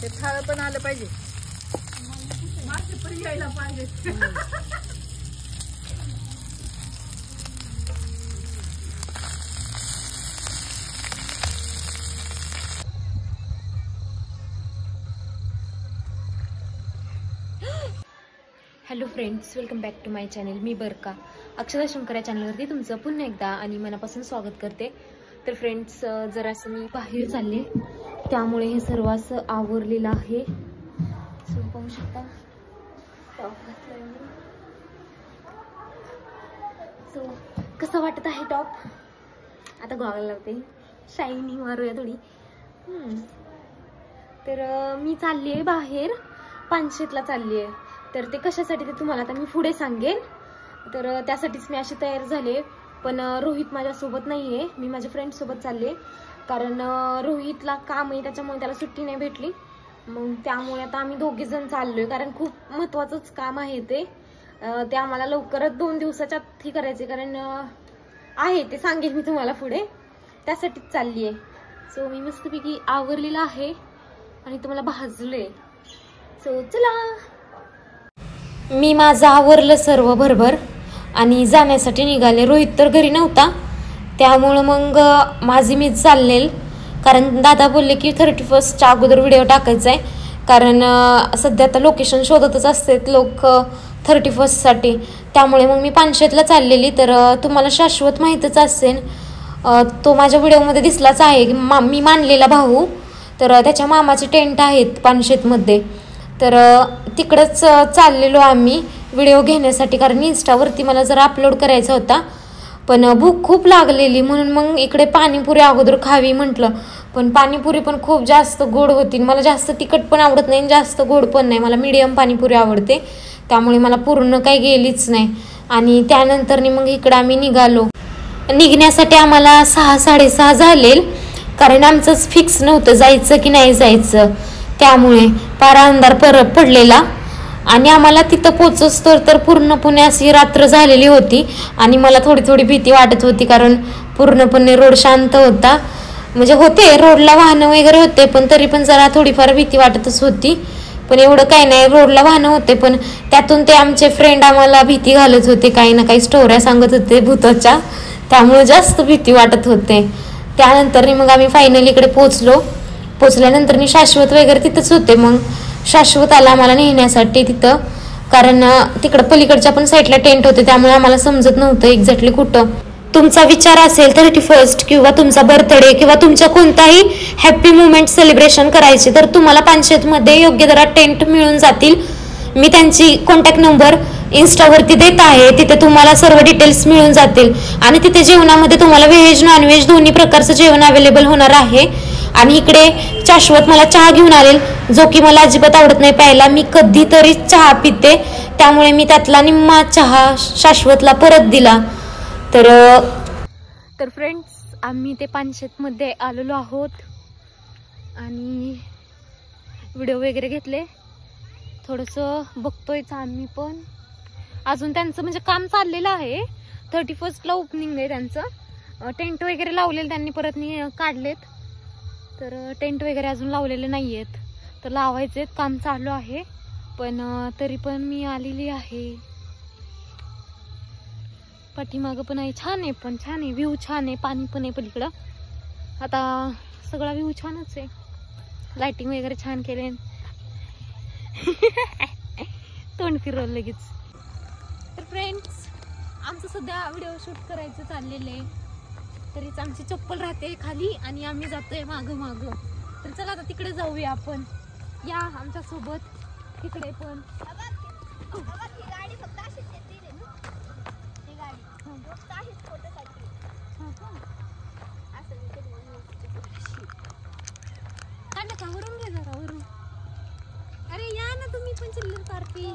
ते थाळ पण आलं पाहिजे, मासे पण यायला पाहिजे. Hello friends, welcome back to my channel. मी बरका अक्षदा शंकर या चॅनलवरती तुमचं पुन्हा एकदा आणि मनापासून स्वागत करते. तर फ्रेंड्स, जरासं मी बाहेर चालले, त्यामुळे हे सर्व असं आवरलेलं आहे. सो पाहू शकता, टॉप घातलाय मी. सो कसं वाटत आहे टॉप? आता गॉगल लावते, शायनिंग मारूया थोडी. तर मी चालली आहे बाहेर, पानशेतला चालली आहे. तर ते कशासाठी ते तुम्हाला आता मी पुढे सांगेन. तर त्यासाठीच मी अशी तयार झाले. पण रोहित माझ्यासोबत नाही आहे, मी माझ्या फ्रेंडसोबत चालले. कारण रोहितला काम आहे, त्याच्यामुळे त्याला सुट्टी नाही भेटली. मग त्यामुळे आता आम्ही दोघे जण चाललोय, कारण खूप महत्त्वाचंच काम आहे ते. ते आम्हाला लवकरच 2 दिवसाच्या आत करायचे, कारण आहे ते सांगेन मी तुम्हाला पुढे. त्यासाठीच चालली आहे. सो मी मस्तपैकी आवरलेलं आहे आणि तुम्हाला भाजलोय. सो चला. मी माझं आवरलं सर्व भरभर आणि जाण्यासाठी निघाले. रोहित तर घरी नव्हता, त्यामुळं मग माझी मीच चाललेल. कारण दादा बोलले की 31च्या अगोदर व्हिडिओ टाकायचा आहे. कारण सध्या आता लोकेशन शोधतच असतात लोक 31साठी. त्यामुळे मग मी पानशेतला चाललेली. तर तुम्हाला शाश्वत माहीतच असेल, तो माझ्या व्हिडिओमध्ये दिसलाच आहे. मी मानलेला भाऊ, तर त्याच्या मामाचे टेंट आहेत पानशेतमध्ये. तर तिकडंच चाललेलो आम्ही व्हिडिओ घेण्यासाठी, कारण इंस्टावरती मला जरा अपलोड करायचा होता. पण भूक खूप लागलेली, म्हणून मग इकडे पाणीपुरी अगोदर खावी म्हटलं. पण पाणीपुरी पण खूप जास्त गोड होती. मला जास्त तिखट पण आवडत नाही, जास्त गोड पण नाही. मला मीडियम पाणीपुरी आवडते, त्यामुळे मला पूर्ण काही गेलीच नाही. आणि त्यानंतर मग इकडं आम्ही निघालो. निघण्यासाठी आम्हाला 6-6:30 झाले, कारण आमचंच फिक्स नव्हतं जायचं की नाही जायचं. त्यामुळे पारा अंधार पडलेला आणि आम्हाला तिथं पोचस तर पूर्णपणे अशी रात्र झालेली होती. आणि मला थोडी थोडी भीती वाटत होती, कारण पूर्णपणे रोड शांत होता. म्हणजे होते रोडला वाहनं वगैरे होते, पण तरी पण जरा थोडीफार भीती वाटतच होती. पण एवढं काही नाही, रोडला वाहनं होते, पण त्यातून ते आमचे फ्रेंड आम्हाला भीती घालत होते, काही ना काही स्टोऱ्या सांगत होते भूताच्या, त्यामुळे जास्त भीती वाटत होते. त्यानंतर मग आम्ही फायनली इकडे पोचल्यानंतर मी शाश्वत वगैरे तिथंच होते. मग शाश्वत आला आम्हाला नेण्यासाठी तिथं, कारण तिकडं पलीकडच्या पण साईडला टेंट होते, त्यामुळे आम्हाला समजत नव्हतं एक्झॅक्टली कुठं. तुमचा विचार असेल 31 किंवा तुमचा बर्थडे किंवा तुमच्या कोणताही हॅपी मुमेंट सेलिब्रेशन करायचे, तर तुम्हाला पानशेतमध्ये योग्य दरात टेंट मिळून जातील. मी त्यांची कॉन्टॅक्ट नंबर इन्स्टावरती देत आहे, तिथे तुम्हाला सर्व डिटेल्स मिळून जातील. आणि तिथे जेवणामध्ये तुम्हाला व्हेज नॉनव्हेज दोन्ही प्रकारचं जेवण अवेलेबल होणार आहे. आणि इकडे शाश्वत मला चहा घेऊन आलेल, जो की मला अजिबात आवडत नाही प्यायला. मी कधीतरी चहा पिते, त्यामुळे मी त्यातला निम्मा चहा शाश्वतला परत दिला. तर फ्रेंड्स, आम्ही ते पानशेतमध्ये आलेलो आहोत आणि व्हिडिओ वगैरे घेतले. थोडंसं बघतोयच आम्ही पण. अजून त्यांचं म्हणजे काम चाललेलं आहे. 31ला ओपनिंग आहे त्यांचं. टेंट वगैरे लावलेले त्यांनी परत काढलेत. तर टेंट वगैरे अजून लावलेले नाही आहेत, तर लावायचे काम चालू आहे. पण तरी पण मी आलेली आहे. पाठीमागं पण आहे, छान आहे, पण छान आहे, व्ह्यू छान आहे, पाणी पण आहे पलीकडं. आता सगळा व्ह्यू छानच आहे, लाइटिंग वगैरे छान केले. तोंड फिरवलं लगेच. तर फ्रेंड्स, आमचं सध्या व्हिडिओ शूट करायचं चाललेलं आहे. तरीच आमची चप्पल राहते खाली आणि आम्ही जातोय मागं. तर चला आता तिकडे जाऊया आपण. या आमच्या सोबत तिकडे पण. वरून घे जरा, वरून. अरे या ना तुम्ही पण, चिल्लर पार्टी.